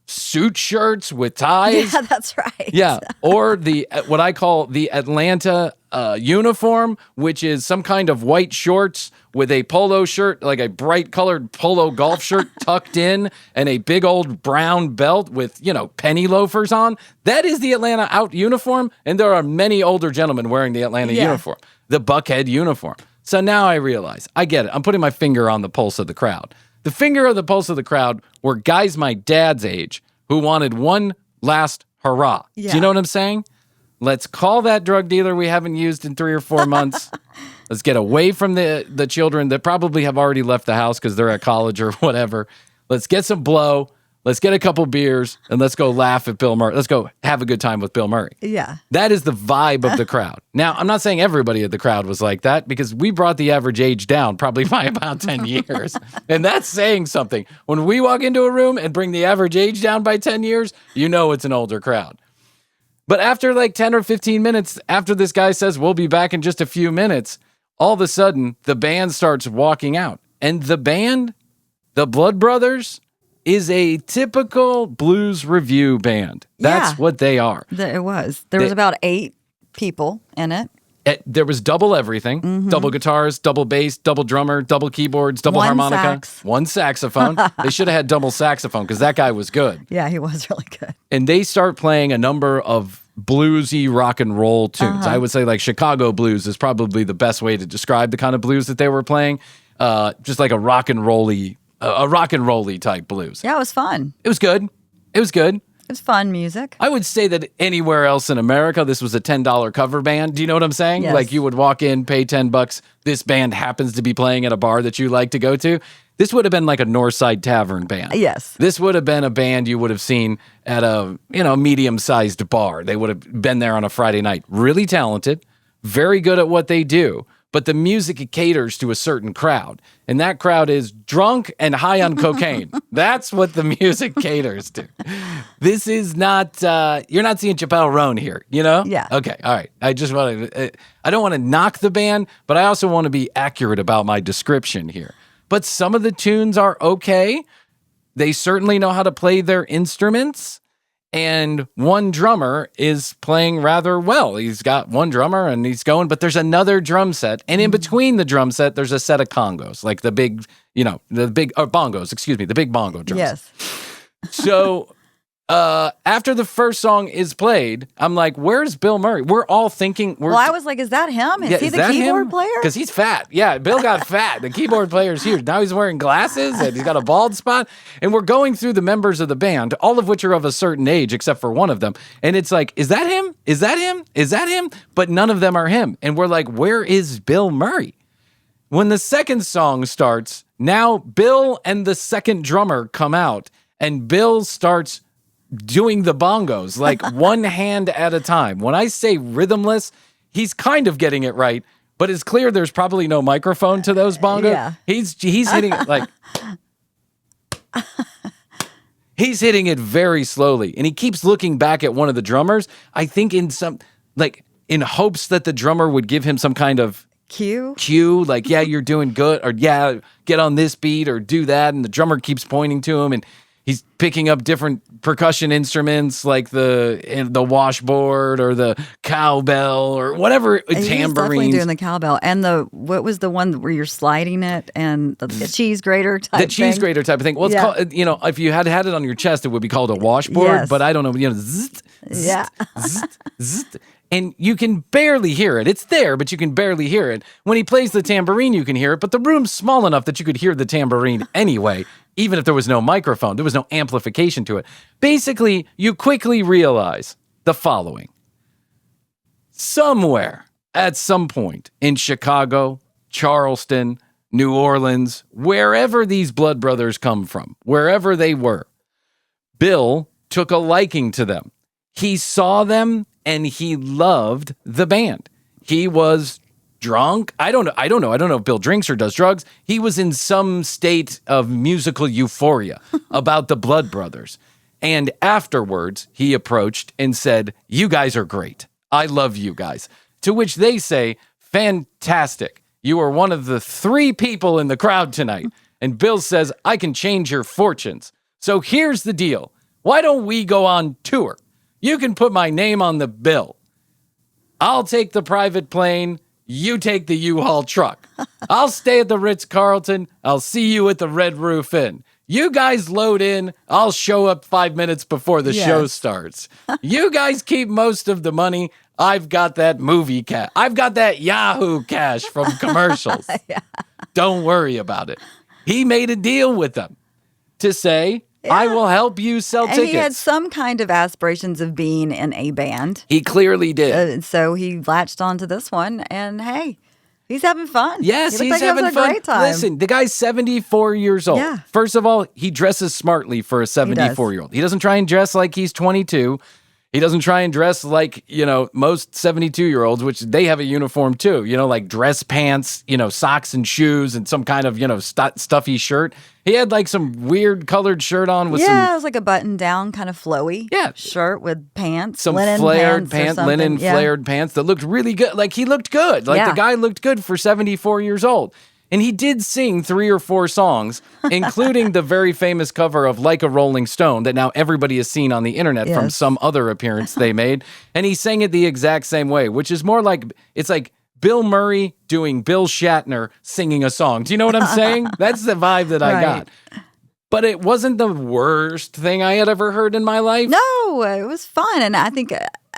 suit shirts with ties. Yeah, that's right. Yeah, or the what I call the Atlanta uniform, which is some kind of white shorts with a polo shirt, like a bright colored polo golf shirt tucked in, and a big old brown belt with, penny loafers on. That is the Atlanta out uniform, and there are many older gentlemen wearing the Atlanta uniform, the Buckhead uniform. So now I realize, I get it. I'm putting my finger on the pulse of the crowd. The finger of the pulse of the crowd were guys my dad's age who wanted one last hurrah. Yeah. Do you know what I'm saying? Let's call that drug dealer we haven't used in 3 or 4 months. Let's get away from the children that probably have already left the house because they're at college or whatever. Let's get some blow. Let's get a couple beers, and let's go laugh at Bill Murray. Let's go have a good time with Bill Murray. Yeah. That is the vibe of the crowd. Now, I'm not saying everybody at the crowd was like that because we brought the average age down probably by about 10 years. And that's saying something. When we walk into a room and bring the average age down by 10 years, you know it's an older crowd. But after like 10 or 15 minutes, after this guy says, we'll be back in just a few minutes, all of a sudden, the band starts walking out. And the band, the Blood Brothers, is a typical blues review band. That's what they are. It was. There was about 8 people in it. There was double everything, double guitars, double bass, double drummer, double keyboards, double One harmonica, sax. one saxophone. They should have had double saxophone because that guy was good. Yeah, he was really good. And they start playing a number of bluesy rock and roll tunes. I would say like Chicago blues is probably the best way to describe the kind of blues that they were playing. Just like a rock and rolly type blues. Yeah, it was fun. It was good. It was good. It was fun music. I would say that anywhere else in America, this was a $10 cover band. Do you know what I'm saying? Yes. Like you would walk in, pay $10. This band happens to be playing at a bar that you like to go to. This would have been like a Northside Tavern band. Yes. This would have been a band you would have seen at a, medium-sized bar. They would have been there on a Friday night. Really talented, very good at what they do. But the music caters to a certain crowd. And that crowd is drunk and high on cocaine. That's what the music caters to. This is not, you're not seeing Chappelle Roan here, Yeah. Okay, all right. I just want to, I don't want to knock the band, but I also want to be accurate about my description here. But some of the tunes are okay. They certainly know how to play their instruments. And one drummer is playing rather well. He's got one drummer and he's going, but there's another drum set. And in between the drum set, there's a set of congos, like the big, bongos, the big bongo drums. Yes. So after the first song is played, I'm like, where's Bill Murray? We're all thinking. Well, I was like, is that him? Is he the keyboard player? Because he's fat. Yeah, Bill got fat. The keyboard player's huge. Now he's wearing glasses and he's got a bald spot. And we're going through the members of the band, all of which are of a certain age, except for one of them. And it's like, is that him? Is that him? Is that him? But none of them are him. And we're like, where is Bill Murray? When the second song starts, now Bill and the second drummer come out, and Bill starts doing the bongos, like one hand at a time. When I say rhythmless, he's kind of getting it right, but it's clear there's probably no microphone to those bongos. Yeah. He's hitting it like... He's hitting it very slowly, and he keeps looking back at one of the drummers, I think in hopes that the drummer would give him some kind of cue, like, yeah, you're doing good, or yeah, get on this beat, or do that, and the drummer keeps pointing to him, and he's picking up different percussion instruments like the washboard or the cowbell or whatever, He's definitely tambourines. doing the cowbell. And what was the one where you're sliding it and the cheese grater type The cheese thing? grater type of thing. Well, it's called, if you had it on your chest, it would be called a washboard, Yes. but I don't know, zzzt, Yeah. zzzt, zzzt. And you can barely hear it. It's there, but you can barely hear it. When he plays the tambourine, you can hear it, but the room's small enough that you could hear the tambourine anyway, even if there was no microphone. There was no amplification to it. Basically, you quickly realize the following. Somewhere, at some point, in Chicago, Charleston, New Orleans, wherever these Blood Brothers come from, wherever they were, Bill took a liking to them. He saw them and he loved the band. He was drunk. I don't know if Bill drinks or does drugs. He was in some state of musical euphoria about the Blood Brothers. And afterwards, he approached and said, "You guys are great. I love you guys." To which they say, "Fantastic. You are one of the 3 people in the crowd tonight." And Bill says, "I can change your fortunes. So here's the deal. Why don't we go on tour? You can put my name on the bill. I'll take the private plane. You take the U-Haul truck. I'll stay at the Ritz-Carlton. I'll see you at the Red Roof Inn. You guys load in. I'll show up 5 minutes before the show starts. You guys keep most of the money. I've got that movie cash. I've got that Yahoo cash from commercials. Don't worry about it." He made a deal with them to say, "I will help you sell tickets." He had some kind of aspirations of being in a band. He clearly did. So he latched onto this one, and hey, he's having fun. Yes, he he's like having fun. A great time. Listen, the guy's 74 years old. Yeah. First of all, he dresses smartly for a 74-year-old. He doesn't try and dress like he's 22. He doesn't try and dress like, most 72-year-olds, which they have a uniform too, like dress pants, socks and shoes and some kind of, stuffy shirt. He had like some weird colored shirt on with it was like a button-down kind of flowy shirt with pants. Some linen flared pants, linen flared pants that looked really good. Like he looked good. Like the guy looked good for 74 years old. And he did sing 3 or 4 songs, including the very famous cover of Like a Rolling Stone that now everybody has seen on the internet from some other appearance they made. And he sang it the exact same way, which is more like, it's like Bill Murray doing Bill Shatner singing a song. Do you know what I'm saying? That's the vibe that I got. But it wasn't the worst thing I had ever heard in my life. No, it was fun. And I think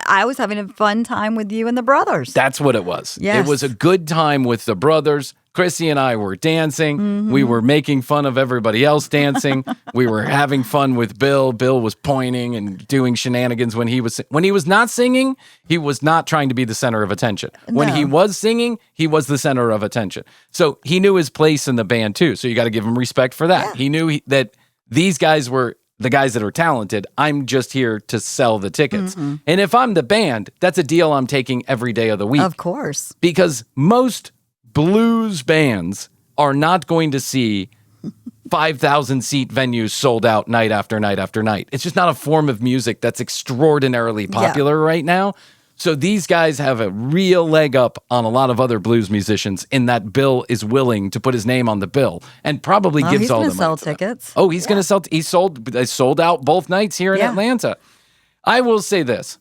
I was having a fun time with you and the brothers. That's what it was. Yes. It was a good time with the brothers. Krissy and I were dancing. Mm-hmm. We were making fun of everybody else dancing. We were having fun with Bill. Bill was pointing and doing shenanigans when he was not singing. He was not trying to be the center of attention. When he was singing, he was the center of attention. So he knew his place in the band too. So you got to give him respect for that. Yeah. He knew that these guys were the guys that are talented. I'm just here to sell the tickets. Mm-hmm. And if I'm the band, that's a deal I'm taking every day of the week. Of course. Because most blues bands are not going to see 5,000 seat venues sold out night after night after night. It's just not a form of music that's extraordinarily popular right now. So these guys have a real leg up on a lot of other blues musicians in that Bill is willing to put his name on the bill and probably gives all the money. He's going to sell tickets. Oh, he's going to sell. They sold out both nights here in Atlanta. I will say this.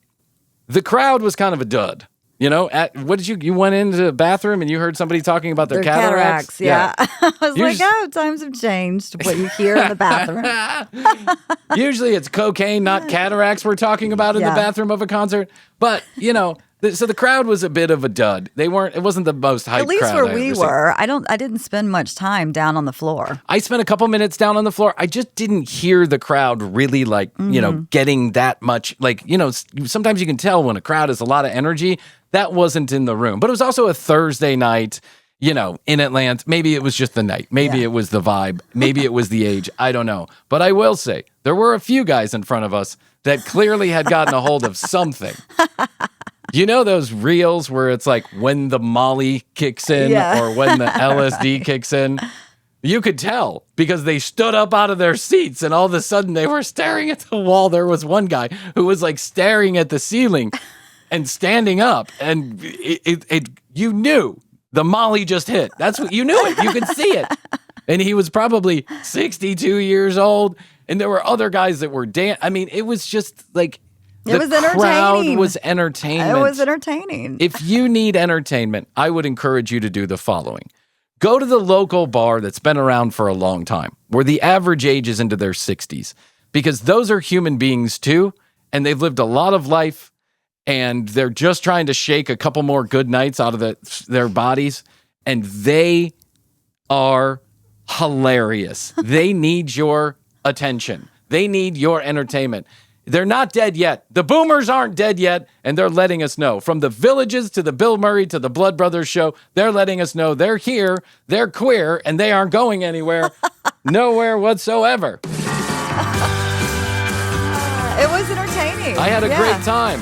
The crowd was kind of a dud. What did you went into the bathroom and you heard somebody talking about their cataracts? Yeah. I was times have changed what you hear in the bathroom. Usually it's cocaine, not cataracts we're talking about in the bathroom of a concert. But, so the crowd was a bit of a dud. It wasn't the most hyped crowd. At least where we were. I didn't spend much time down on the floor. I spent a couple minutes down on the floor. I just didn't hear the crowd really getting that much. Sometimes you can tell when a crowd has a lot of energy. That wasn't in the room. But it was also a Thursday night, in Atlanta. Maybe it was just the night. Maybe it was the vibe. Maybe it was the age. I don't know. But I will say, there were a few guys in front of us that clearly had gotten a hold of something. Those reels where it's like when the Molly kicks in or when the LSD kicks in? You could tell because they stood up out of their seats and all of a sudden they were staring at the wall. There was one guy who was like staring at the ceiling and standing up, and you knew the Molly just hit. That's what you knew it. You could see it. And he was probably 62 years old, and there were other guys that were it was just like It was crowd entertaining. was entertainment. It was entertaining. If you need entertainment, I would encourage you to do the following. Go to the local bar that's been around for a long time, where the average age is into their 60s, because those are human beings too, and they've lived a lot of life, and they're just trying to shake a couple more good nights out of their bodies, and they are hilarious. They need your attention. They need your entertainment. They're not dead yet. The boomers aren't dead yet, and they're letting us know. From the Villages to the Bill Murray to the Blood Brothers show, they're letting us know they're here, they're queer, and they aren't going anywhere, nowhere whatsoever. It It was entertaining. I had a Yeah. great time.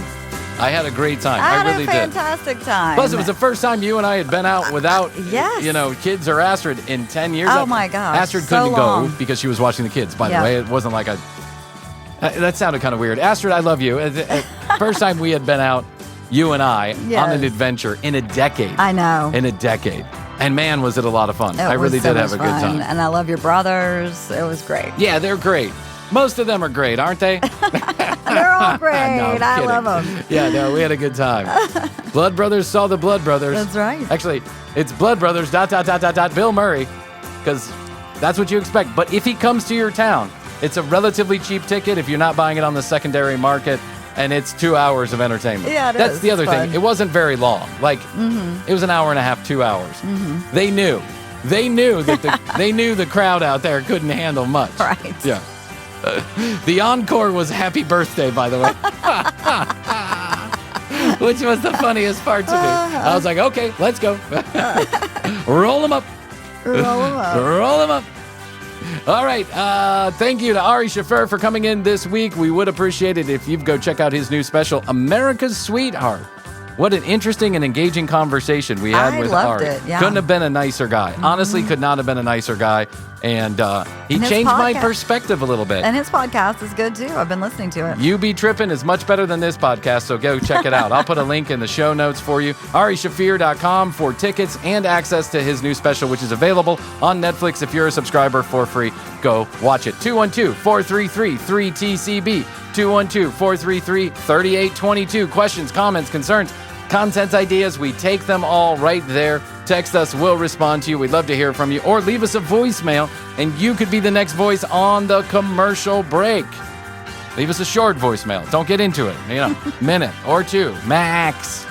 I had a great time. I had really a did. fantastic time. Plus, it was the first time you and I had been out without, Yes. kids or Astrid in 10 years. Oh, my gosh, Astrid so couldn't long. go because she was watching the kids, by Yeah. the way. It wasn't like a... that sounded kind of weird. Astrid, I love you. First time we had been out, you and I, on Yes. an adventure in a decade. I know. In a decade. And man, was it a lot of fun. I really did have a good time. And I love your brothers. It was great. Yeah, they're great. Most of them are great, aren't they? They're all great. No, I'm I kidding. love them. Yeah, no, we had a good time. Blood Brothers saw the Blood Brothers. That's right. Actually, it's Blood Brothers, ... Bill Murray, because that's what you expect. But if he comes to your town, it's a relatively cheap ticket if you're not buying it on the secondary market, and it's 2 hours of entertainment. Yeah, it That's is. the other It's thing. fun. It wasn't very long. Like, it was an hour and a half, 2 hours. They knew. They knew that they knew the crowd out there couldn't handle much. Right. Yeah. The encore was Happy Birthday, by the way. Which was the funniest part to me. I was like, okay, let's go. Roll them up. Roll 'em up. Roll them up. All right. Thank you to Ari Shafer for coming in this week. We would appreciate it if you'd go check out his new special, America's Sweetheart. What an interesting and engaging conversation we had I with loved Ari. it, yeah. Couldn't have been a nicer guy. Honestly, could not have been a nicer guy. And he And his changed my podcast- perspective a little bit. And his podcast is good too. I've been listening to it. You Be Trippin' is much better than this podcast, so go check it out. I'll put a link in the show notes for you. AriShafir.com for tickets and access to his new special, which is available on Netflix if you're a subscriber for free. Go watch it. 212-433-3TCB. 212-433-3822. Questions, comments, concerns, content ideas, we take them all right there. Text us, we'll respond to you. We'd love to hear from you. Or leave us a voicemail, and you could be the next voice on the commercial break. Leave us a short voicemail. Don't get into it. Minute or two. Max.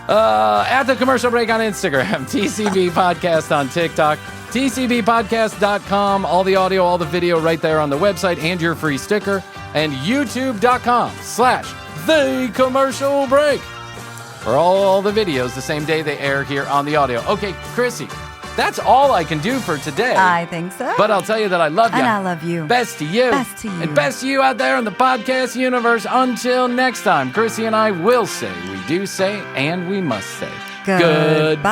At the commercial break on Instagram. TCB Podcast on TikTok. TCBpodcast.com. All the audio, all the video right there on the website and your free sticker. And YouTube.com/The Commercial Break for all the videos the same day they air here on the audio. Okay, Krissy, that's all I can do for today. I think so. But I'll tell you that I love you. And I love you. Best to you. Best to you. And best to you out there in the podcast universe. Until next time, Krissy and I will say, we do say, and we must say, Goodbye.